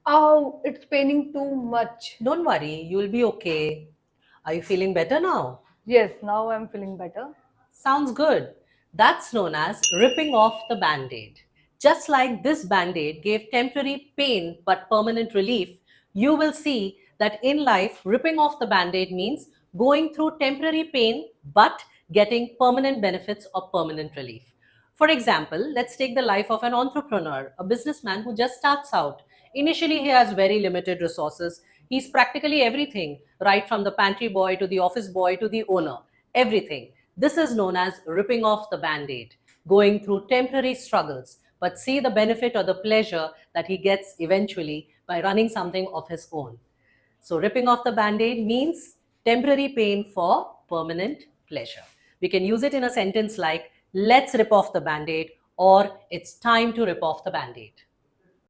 Oh, it's paining too much. Don't worry, you'll be okay. Are you feeling better now? Yes, now I'm feeling better. Sounds good. That's known as ripping off the band aid. Just like this band aid gave temporary pain but permanent relief, you will see that in life, ripping off the band aid means going through temporary pain but getting permanent benefits or permanent relief. For example, let's take the life of an entrepreneur, a businessman who just starts out. Initially, he has very limited resources. He's practically everything, right from the pantry boy to the office boy to the owner, everything. This is known as ripping off the band aid, going through temporary struggles, but see the benefit or the pleasure that he gets eventually by running something of his own. So, ripping off the band aid means temporary pain for permanent pleasure. We can use it in a sentence like, let's rip off the band aid, or it's time to rip off the band aid.